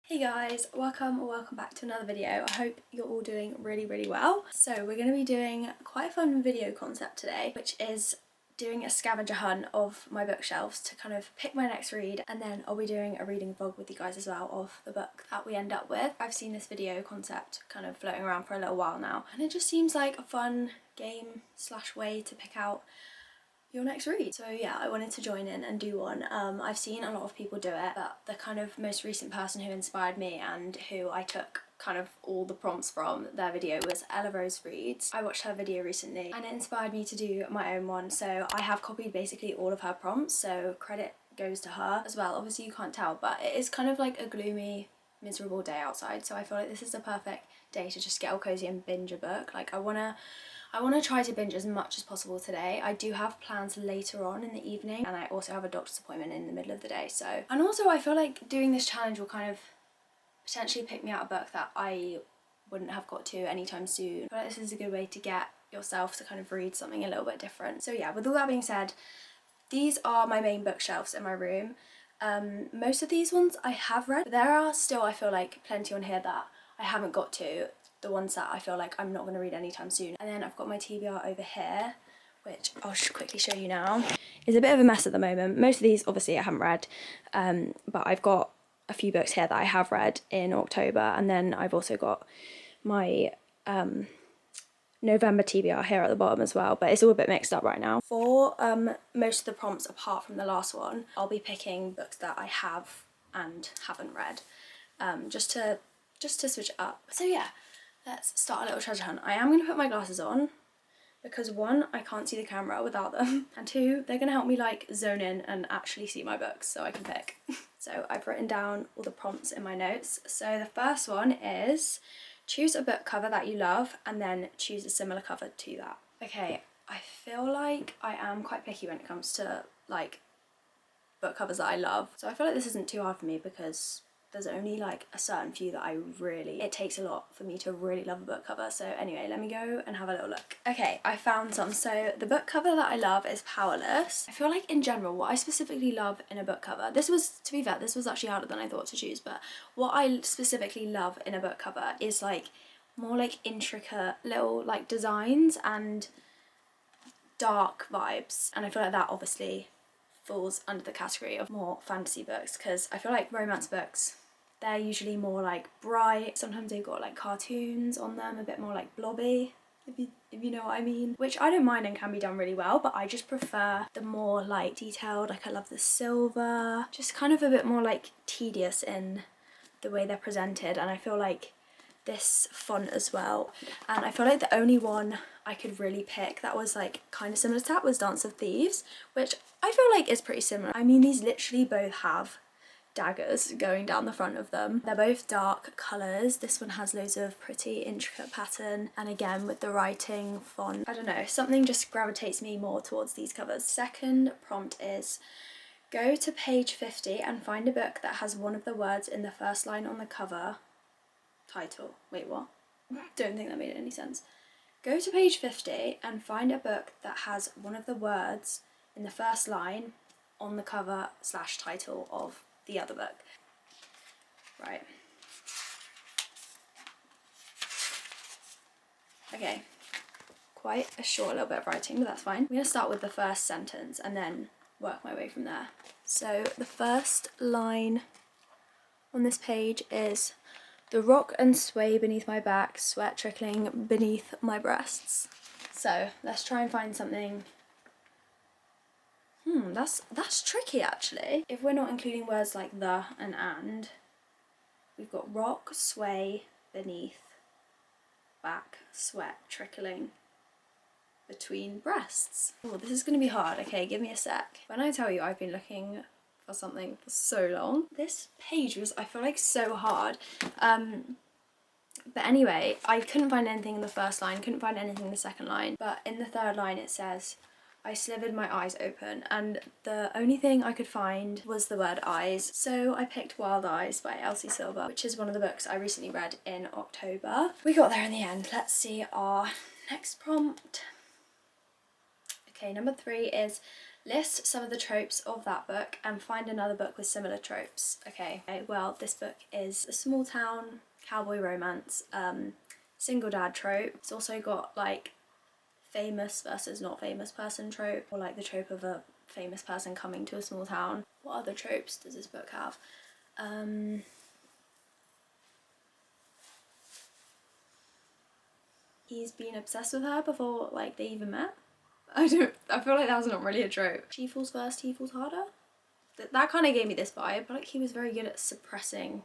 Hey guys, welcome back to another video. I hope you're all doing really well. So we're going to be doing quite a fun video concept today, which is doing a scavenger hunt of my bookshelves to kind of pick my next read, and then I'll be doing a reading vlog with you guys as well of the book that we end up with. I've seen this video concept kind of floating around for a little while now, and it just seems like a fun game slash way to pick out your next read. So yeah, I wanted to join in and do one. I've seen a lot of people do it, but the kind of most recent person who inspired me and who I took kind of all the prompts from their video was Ella Rose Reads. I watched her video recently and it inspired me to do my own one, so I have copied basically all of her prompts, so credit goes to her as well. Obviously you can't tell, but it is kind of like a gloomy, miserable day outside, so I feel like this is the perfect day to just get all cozy and binge a book. Like I wanna try to binge as much as possible today. I do have plans later on in the evening, and I also have a doctor's appointment in the middle of the day. So, and also I feel like doing this challenge will kind of potentially pick me out a book that I wouldn't have got to anytime soon. I feel like this is a good way to get yourself to kind of read something a little bit different. So yeah, with all that being said, these are my main bookshelves in my room. Most of these ones I have read, but there are still, I feel like, plenty on here that I haven't got to. The ones that I feel like I'm not going to read anytime soon. And then I've got my TBR over here, which I'll just quickly show you now. It's a bit of a mess at the moment. Most of these obviously I haven't read, but I've got a few books here that I have read in October, and then I've also got my November TBR here at the bottom as well, but it's all a bit mixed up right now. For most of the prompts apart from the last one, I'll be picking books that I have and haven't read, just to switch it up. So yeah, let's start a little treasure hunt. I am going to put my glasses on because one, I can't see the camera without them, and two, they're going to help me like zone in and actually see my books so I can pick. So I've written down all the prompts in my notes. So the first one is choose a book cover that you love and then choose a similar cover to that. Okay, I feel like I am quite picky when it comes to like book covers that I love. So I feel like this isn't too hard for me because there's only like a certain few that it takes a lot for me to really love a book cover. So anyway, let me go and have a little look. Okay, I found some. So the book cover that I love is Powerless. I feel like in general, what I specifically love in a book cover, this was, to be fair, this was actually harder than I thought to choose, but what I specifically love in a book cover is like more like intricate little like designs and dark vibes. And I feel like that obviously falls under the category of more fantasy books, because I feel like romance books, they're usually more like bright. Sometimes they've got like cartoons on them, a bit more like blobby, if you know what I mean, which I don't mind and can be done really well, but I just prefer the more like detailed, like I love the silver, just kind of a bit more like tedious in the way they're presented. And I feel like this font as well, and I feel like the only one I could really pick that was like kind of similar to that was Dance of Thieves, which I feel like is pretty similar. I mean, these literally both have daggers going down the front of them. They're both dark colours. This one has loads of pretty intricate pattern, and again with the writing font, I don't know, something just gravitates me more towards these covers. Second prompt is go to page 50 and find a book that has one of the words in the first line on the cover title. Wait, what? Don't think that made any sense. Go to page 50 and find a book that has one of the words in the first line on the cover slash title of the other book. Right. Okay. Quite a short little bit of writing, but that's fine. I'm going to start with the first sentence and then work my way from there. So the first line on this page is "The rock and sway beneath my back, sweat trickling beneath my breasts." So let's try and find something. That's tricky actually. If we're not including words like the and, we've got rock, sway, beneath, back, sweat trickling between breasts. Oh, this is going to be hard. Okay, give me a sec. When I tell you I've been looking for something for so long, this page was, I feel like, so hard. But anyway, I couldn't find anything in the first line, couldn't find anything in the second line, but in the third line it says, "I slivered my eyes open," and the only thing I could find was the word eyes. So I picked Wild Eyes by Elsie Silver, which is one of the books I recently read in October. We got there in the end. Let's see our next prompt. Okay, number 3 is List some of the tropes of that book and find another book with similar tropes. Okay, well, this book is a small town cowboy romance, single dad trope. It's also got like famous versus not famous person trope, or like the trope of a famous person coming to a small town. What other tropes does this book have? He's been obsessed with her before like they even met. I feel like that was not really a trope. She falls first, he falls harder. That kind of gave me this vibe. I feel like he was very good at suppressing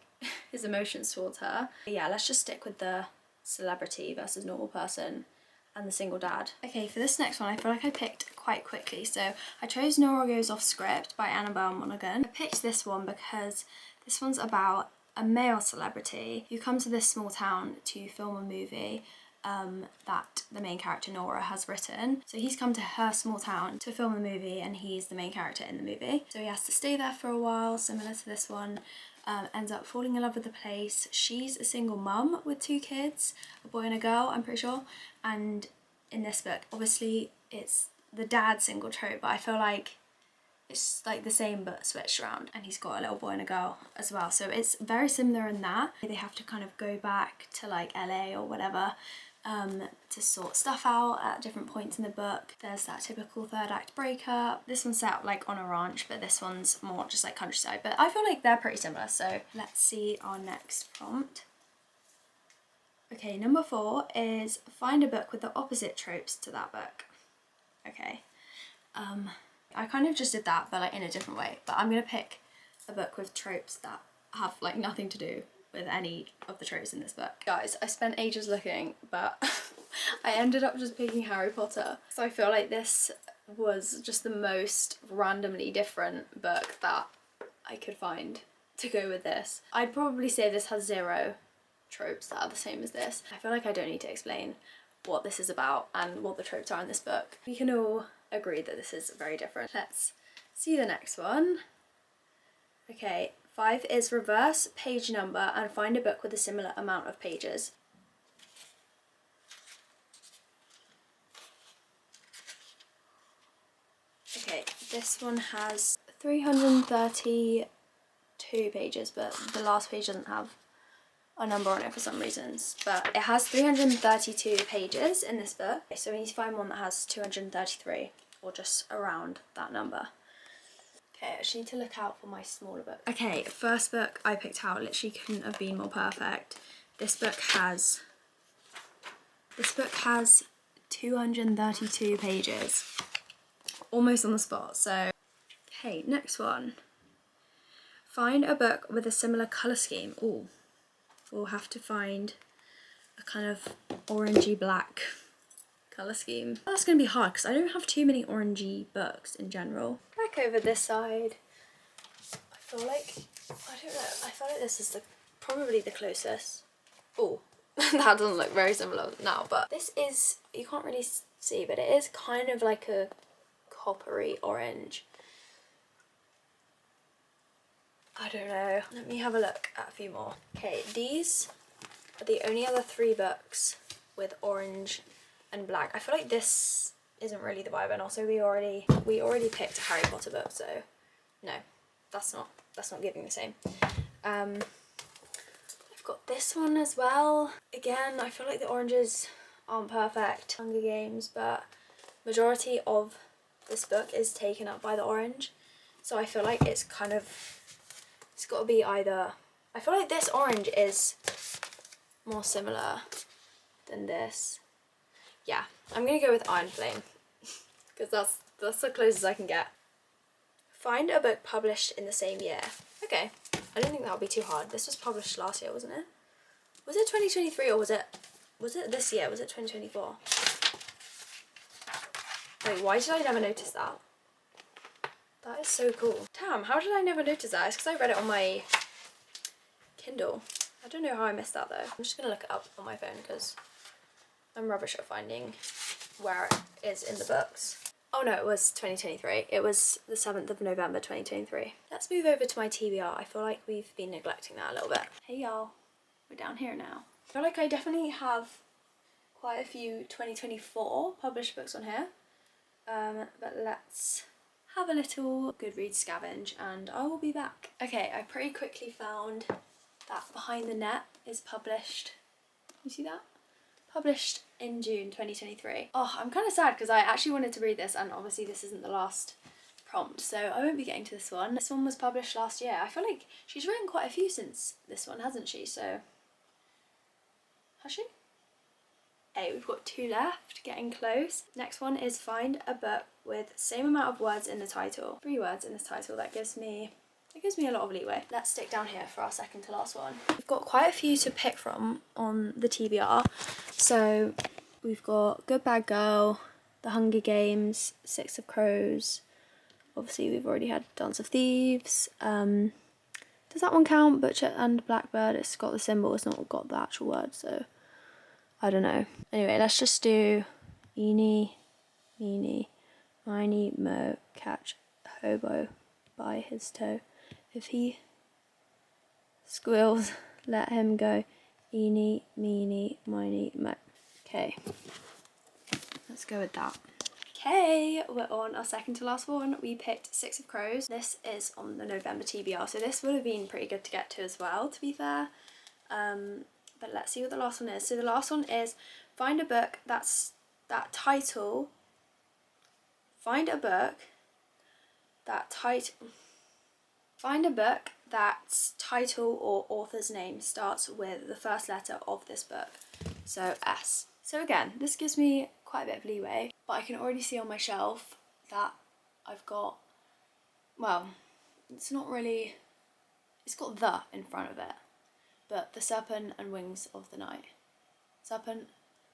his emotions towards her. But yeah, let's just stick with the celebrity versus normal person and the single dad. Okay, for this next one, I feel like I picked quite quickly. So I chose Nora Goes Off Script by Annabelle Monaghan. I picked this one because this one's about a male celebrity who comes to this small town to film a movie that the main character Nora has written. So he's come to her small town to film a movie and he's the main character in the movie. So he has to stay there for a while, similar to this one. Ends up falling in love with the place. She's a single mum with 2 kids, a boy and a girl, I'm pretty sure. And in this book, obviously it's the dad single trope, but I feel like it's like the same but switched around, and he's got a little boy and a girl as well. So it's very similar in that. They have to kind of go back to like LA or whatever to sort stuff out at different points in the book. There's that typical third act breakup. This one's set like on a ranch, but this one's more just like countryside. But I feel like they're pretty similar. So let's see our next prompt. Okay, number 4 is find a book with the opposite tropes to that book. Okay. I kind of just did that, but like in a different way. But I'm gonna pick a book with tropes that have like nothing to do with any of the tropes in this book. Guys, I spent ages looking, but I ended up just picking Harry Potter. So I feel like this was just the most randomly different book that I could find to go with this. I'd probably say this has 0 tropes that are the same as this. I feel like I don't need to explain what this is about and what the tropes are in this book. We can all agree that this is very different. Let's see the next one. Okay, 5 is reverse page number and find a book with a similar amount of pages. Okay, this one has 332 pages, but the last page doesn't have a number on it for some reasons. But it has 332 pages in this book. Okay, so we need to find one that has 233 or just around that number. Okay, I just need to look out for my smaller book. Okay, first book I picked out literally couldn't have been more perfect. This book has 232 pages. Almost on the spot, so. Okay, next one. Find a book with a similar colour scheme. Ooh, we'll have to find a kind of orangey black colour scheme. That's going to be hard because I don't have too many orangey books in general. Back over this side. I feel like, I don't know, I feel like this is probably the closest. Oh, that doesn't look very similar now, but this is, you can't really see, but it is kind of like a coppery orange. I don't know. Let me have a look at a few more. Okay, these are the only other 3 books with orange and black. I feel like this isn't really the vibe, and also we already picked a Harry Potter book, so no, that's not giving the same. I've got this one as well. Again, I feel like the oranges aren't perfect. Hunger Games, but majority of this book is taken up by the orange, so I feel like it's got to be either. I feel like this orange is more similar than this. Yeah, I'm gonna go with Iron Flame because that's the closest I can get. Find a book published in the same year. Okay, I don't think that'll be too hard. This was published last year, wasn't it? Was it 2023 or was it this year? Was it 2024? Wait, why did I never notice that? That is so cool. Damn, how did I never notice that? It's because I read it on my Kindle. I don't know how I missed that though. I'm just gonna look it up on my phone because I'm rubbish at finding where it is in the books. Oh no, it was 2023. It was the 7th of November 2023. Let's move over to my TBR. I feel like we've been neglecting that a little bit. Hey y'all, we're down here now. I feel like I definitely have quite a few 2024 published books on here. But let's have a little Goodreads scavenge, and I will be back. Okay, I pretty quickly found that Behind the Net is published. You see that? Published in June 2023. Oh, I'm kind of sad because I actually wanted to read this, and obviously this isn't the last prompt, so I won't be getting to this one. This one was published last year. I feel like she's written quite a few since this one, hasn't she? So, has she? Hey, we've got 2 left, getting close. Next one is find a book with same amount of words in the title. 3 words in this title. That gives me a lot of leeway. Let's stick down here for our second to last one. We've got quite a few to pick from on the TBR. So we've got Good Bad Girl, The Hunger Games, Six of Crows. Obviously we've already had Dance of Thieves. Does that one count? Butcher and Blackbird. It's got the symbol, it's not got the actual word, so I don't know. Anyway, let's just do eeny, meeny, miny, mo, catch a hobo by his toe. If he squeals, let him go. Eeny, meeny, miny, mo. Okay, let's go with that. Okay, we're on our second to last one. We picked Six of Crows. This is on the November TBR, so this would have been pretty good to get to as well, to be fair. But let's see what the last one is. So the last one is find a book that's title or author's name starts with the first letter of this book. So S. So again, this gives me quite a bit of leeway, but I can already see on my shelf that I've got, well, it's not really, it's got the in front of it. But The Serpent and Wings of the Night.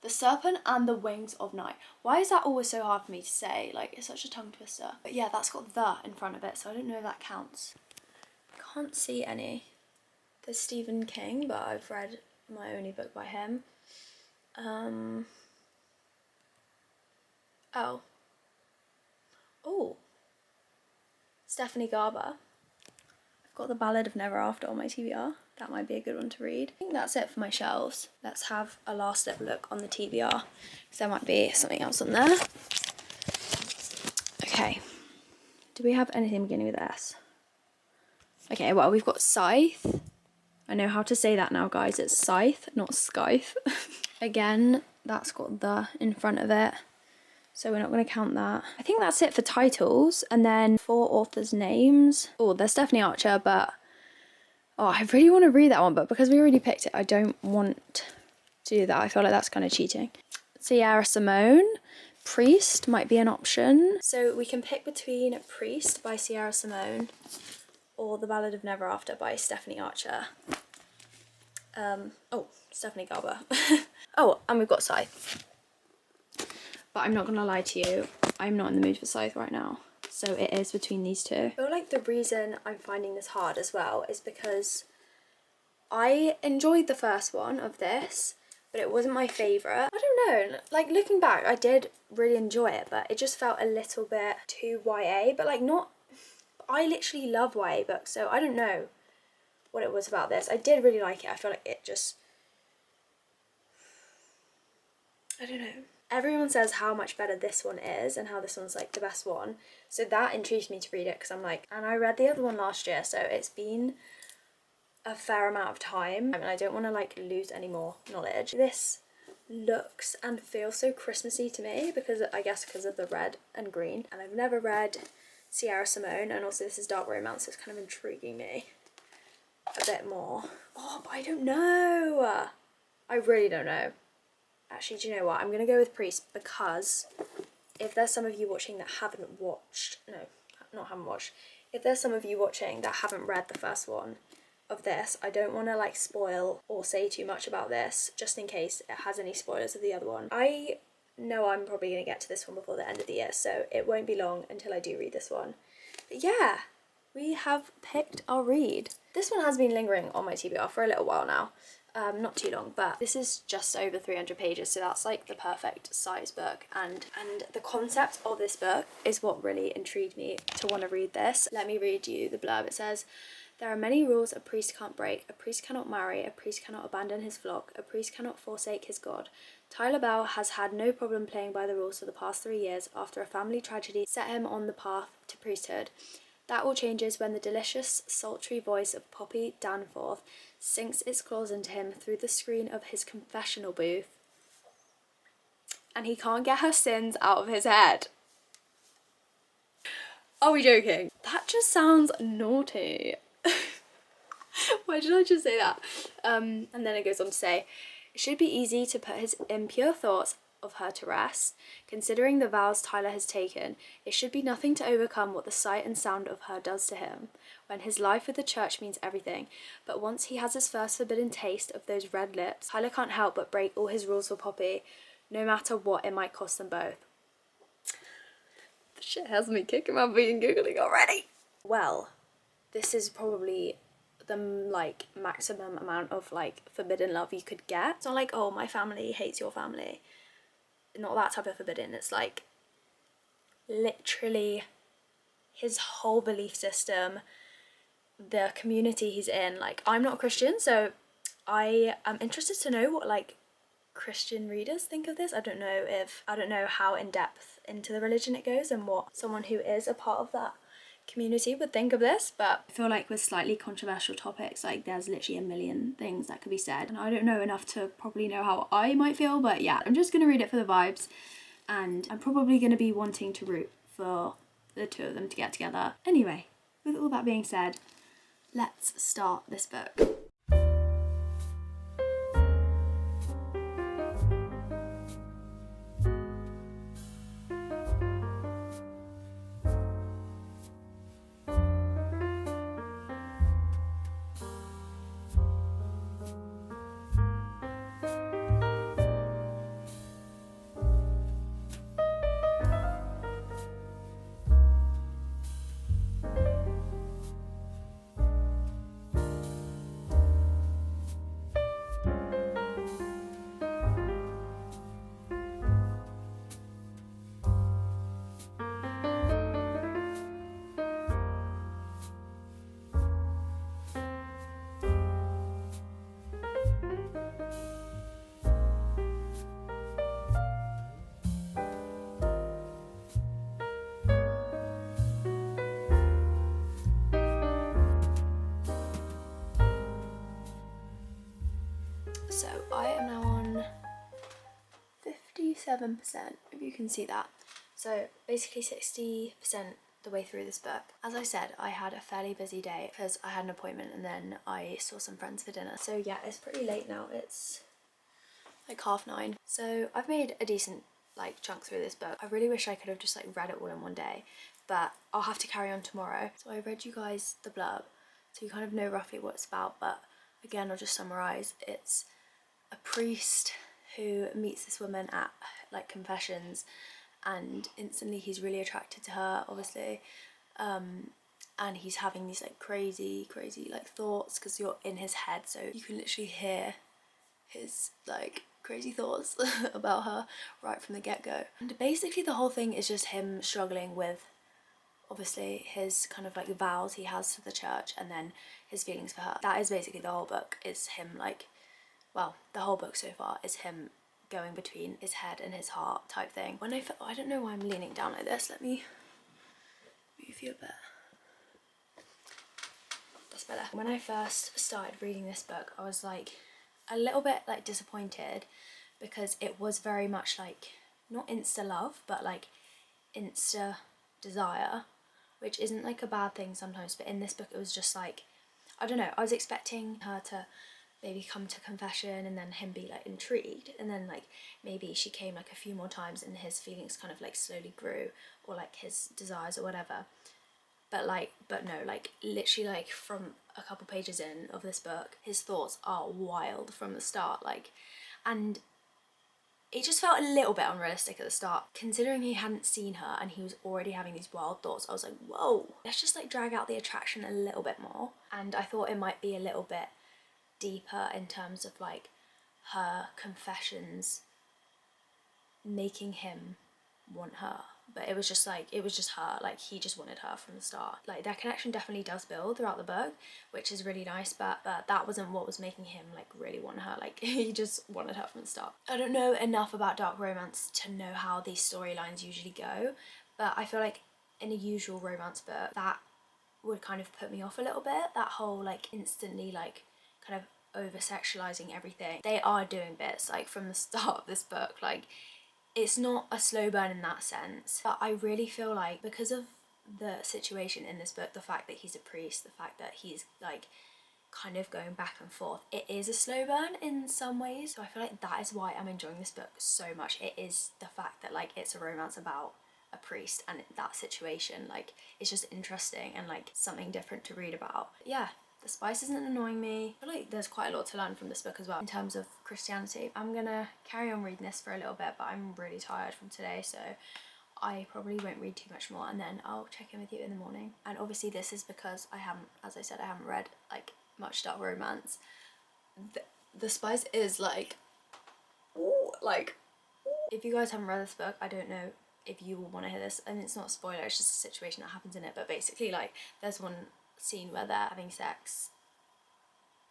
The Serpent and the Wings of Night. Why is that always so hard for me to say? Like, it's such a tongue twister. But yeah, that's got the in front of it, so I don't know if that counts. Can't see any. There's Stephen King, but I've read my only book by him. Oh. Stephanie Garber. I've got The Ballad of Never After on my TBR. That might be a good one to read. I think that's it for my shelves. Let's have a last little look on the TBR, because there might be something else on there. Okay. Do we have anything beginning with S? Okay, well, we've got Scythe. I know how to say that now, guys. It's Scythe, not Scythe. Again, that's got the in front of it, so we're not going to count that. I think that's it for titles. And then for authors' names. Oh, there's Stephanie Archer, but oh, I really want to read that one, but because we already picked it, I don't want to do that. I feel like that's kind of cheating. Sierra Simone. Priest might be an option. So we can pick between Priest by Sierra Simone or The Ballad of Never After by Stephanie Archer. Stephanie Garber. Oh, and we've got Scythe. But I'm not going to lie to you, I'm not in the mood for Scythe right now. So it is between these two. I feel like the reason I'm finding this hard as well is because I enjoyed the first one of this, but it wasn't my favourite. I don't know, like looking back, I did really enjoy it, but it just felt a little bit too YA, but like not, I literally love YA books, so I don't know what it was about this. I did really like it. I feel like it just, I don't know. Everyone says how much better this one is and how this one's like the best one. So that intrigued me to read it because I'm like, and I read the other one last year, so it's been a fair amount of time. I mean, I don't want to like lose any more knowledge. This looks and feels so Christmassy to me because I guess because of the red and green. And I've never read Sierra Simone, and also this is dark romance, so it's kind of intriguing me a bit more. Oh, but I don't know. I really don't know. Actually, do you know what? I'm going to go with Priest because if there's some of you watching that haven't watched, if there's some of you watching that haven't read the first one of this, I don't want to like spoil or say too much about this just in case it has any spoilers of the other one. I know I'm probably going to get to this one before the end of the year, so it won't be long until I do read this one. But yeah, we have picked our read. This one has been lingering on my TBR for a little while now. Not too long, but this is just over 300 pages, so that's like the perfect size book, and the concept of this book is what really intrigued me to want to read this. Let me read you the blurb. It says, There are many rules a priest can't break. A priest cannot marry. A priest cannot abandon his flock. A priest cannot forsake his God. Tyler Bell has had no problem playing by the rules for the past 3 years after a family tragedy set him on the path to priesthood. That all changes when the delicious, sultry voice of Poppy Danforth sinks its claws into him through the screen of his confessional booth, and he can't get her sins out of his head. Are we joking? That just sounds naughty. Why did I just say that? And then it goes on to say, it should be easy to put his impure thoughts of her to rest. Considering the vows Tyler has taken, it should be nothing to overcome what the sight and sound of her does to him, when his life with the church means everything. But once he has his first forbidden taste of those red lips, Tyler can't help but break all his rules for Poppy, no matter what it might cost them both. The shit has me kicking my feet and giggling already. Well, this is probably the like maximum amount of like forbidden love you could get. It's not like, oh, my family hates your family. Not that type of forbidden. It's like literally his whole belief system, the community he's in. Like, I'm not Christian, so I am interested to know what like Christian readers think of this. I don't know how in depth into the religion it goes and what someone who is a part of that community would think of this, but I feel like with slightly controversial topics, like there's literally a million things that could be said, and I don't know enough to probably know how I might feel. But yeah, I'm just gonna read it for the vibes, and I'm probably gonna be wanting to root for the two of them to get together. Anyway, with all that being said, let's start this book. So I am now on 57%, if you can see that. So basically 60% the way through this book. As I said, I had a fairly busy day because I had an appointment and then I saw some friends for dinner. So yeah, it's pretty late now. It's like 9:30. So I've made a decent like chunk through this book. I really wish I could have just like read it all in one day, but I'll have to carry on tomorrow. So I read you guys the blurb, so you kind of know roughly what it's about, but again, I'll just summarise. It's a priest who meets this woman at like confessions, and instantly he's really attracted to her, obviously, and he's having these like crazy like thoughts because you're in his head, so you can literally hear his like crazy thoughts about her right from the get-go. And basically the whole thing is just him struggling with obviously his kind of like vows he has to the church and then his feelings for her. That is basically the whole book, is him like, well, the whole book so far is him going between his head and his heart type thing. When I don't know why I'm leaning down like this. Let me move you a bit. That's better. When I first started reading this book, I was like a little bit like disappointed because it was very much like not insta love, but like insta desire, which isn't like a bad thing sometimes, but in this book it was just like, I don't know, I was expecting her to maybe come to confession and then him be like intrigued, and then like maybe she came like a few more times and his feelings kind of like slowly grew, or like his desires or whatever. But no, like literally like from a couple pages in of this book, his thoughts are wild from the start, like, and it just felt a little bit unrealistic at the start. Considering he hadn't seen her and he was already having these wild thoughts, I was like, whoa, let's just like drag out the attraction a little bit more. And I thought it might be a little bit deeper in terms of like her confessions making him want her but it was just like, it was just her, like he just wanted her from the start. Like their connection definitely does build throughout the book, which is really nice, but that wasn't what was making him like really want her. Like he just wanted her from the start. I don't know enough about dark romance to know how these storylines usually go, but I feel like in a usual romance book that would kind of put me off a little bit, that whole like instantly like kind of over sexualizing everything. They are doing bits like from the start of this book, like it's not a slow burn in that sense, but I really feel like because of the situation in this book, the fact that he's a priest, the fact that he's like kind of going back and forth, it is a slow burn in some ways. So I feel like that is why I'm enjoying this book so much. It is the fact that like it's a romance about a priest and that situation, like it's just interesting and like something different to read about. Yeah, the spice isn't annoying me. I feel like there's quite a lot to learn from this book as well in terms of Christianity. I'm gonna carry on reading this for a little bit, but I'm really tired from today, so I probably won't read too much more, and then I'll check in with you in the morning. And obviously this is because I haven't, as I said, I haven't read like much dark romance. The spice is like, ooh, like, ooh. If you guys haven't read this book, I don't know if you will want to hear this, and it's not a spoiler, it's just a situation that happens in it, but basically like there's one scene where they're having sex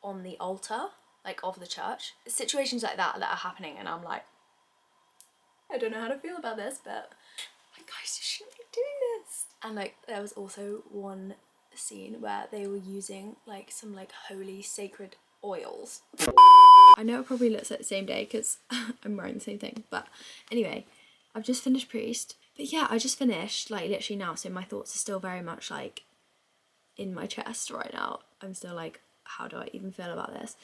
on the altar, like of the church. Situations like that are happening, and I'm like, I don't know how to feel about this, but like, guys, you shouldn't be doing this. And like there was also one scene where they were using like some like holy sacred oils. I know it probably looks like the same day because I'm wearing the same thing, but anyway, I've just finished Priest. But yeah, I just finished like literally now, so my thoughts are still very much like in my chest right now. I'm still like, how do I even feel about this?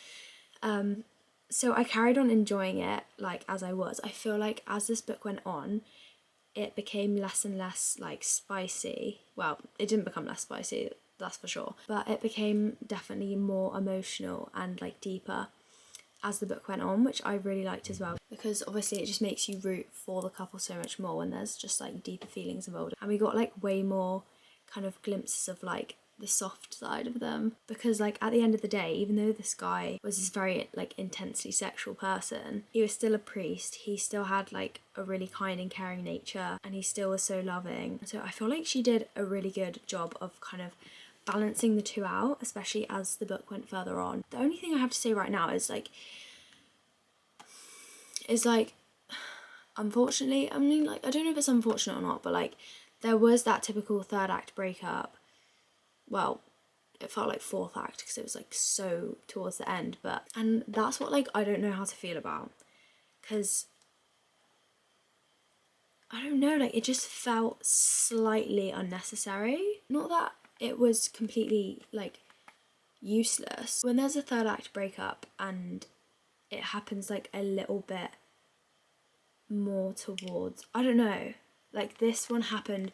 So I carried on enjoying it like as I was. I feel like as this book went on, it became less and less like spicy. Well, it didn't become less spicy, that's for sure, but it became definitely more emotional and like deeper as the book went on, which I really liked as well, because obviously it just makes you root for the couple so much more when there's just like deeper feelings involved. And we got like way more kind of glimpses of like the soft side of them, because like at the end of the day, even though this guy was this very like intensely sexual person, he was still a priest, he still had like a really kind and caring nature, and he still was so loving. So I feel like she did a really good job of kind of balancing the two out, especially as the book went further on. The only thing I have to say right now is like unfortunately, I mean like I don't know if it's unfortunate or not, but like there was that typical third act breakup. Well, it felt like fourth act because it was like so towards the end, and that's what like I don't know how to feel about, because I don't know, like it just felt slightly unnecessary. Not that it was completely like useless. When there's a third act breakup and it happens like a little bit more towards, I don't know, like this one happened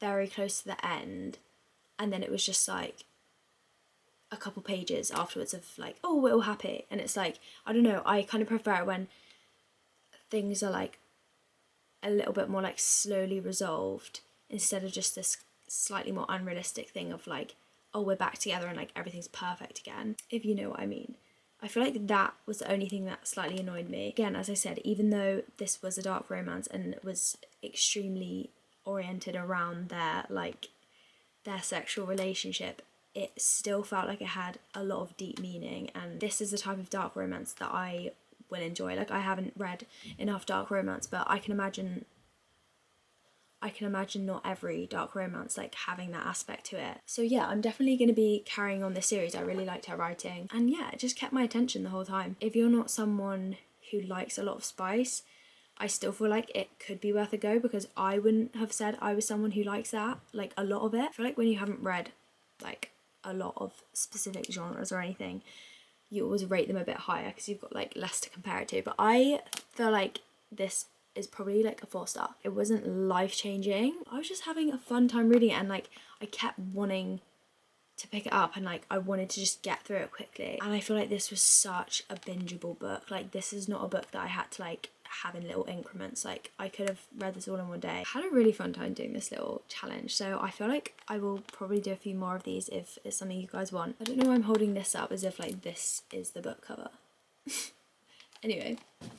very close to the end, and then it was just like a couple pages afterwards of like, oh, we're all happy, and it's like, I don't know, I kind of prefer it when things are like a little bit more like slowly resolved, instead of just this slightly more unrealistic thing of like, oh, we're back together and like everything's perfect again, if you know what I mean. I feel like that was the only thing that slightly annoyed me. Again, as I said, even though this was a dark romance and was extremely oriented around their sexual relationship, it still felt like it had a lot of deep meaning, and this is the type of dark romance that I will enjoy. Like, I haven't read enough dark romance, but I can imagine not every dark romance like having that aspect to it. So yeah, I'm definitely going to be carrying on this series. I really liked her writing, and yeah, it just kept my attention the whole time. If you're not someone who likes a lot of spice, I still feel like it could be worth a go, because I wouldn't have said I was someone who likes that, like a lot of it. I feel like when you haven't read like a lot of specific genres or anything, you always rate them a bit higher because you've got like less to compare it to. But I feel like this is probably like a 4-star. It wasn't life-changing. I was just having a fun time reading it, and like I kept wanting to pick it up, and like I wanted to just get through it quickly. And I feel like this was such a bingeable book. Like, this is not a book that I had to like have in little increments. Like, I could have read this all in one day. I had a really fun time doing this little challenge, so I feel like I will probably do a few more of these if it's something you guys want. I don't know why I'm holding this up as if like this is the book cover. Anyway,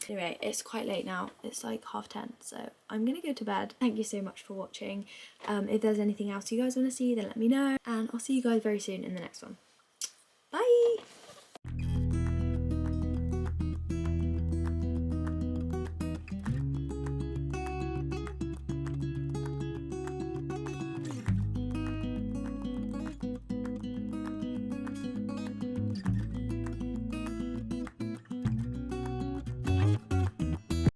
it's quite late now. It's like 10:30, so I'm gonna go to bed. Thank you so much for watching. If there's anything else you guys want to see, then let me know, and I'll see you guys very soon in the next one.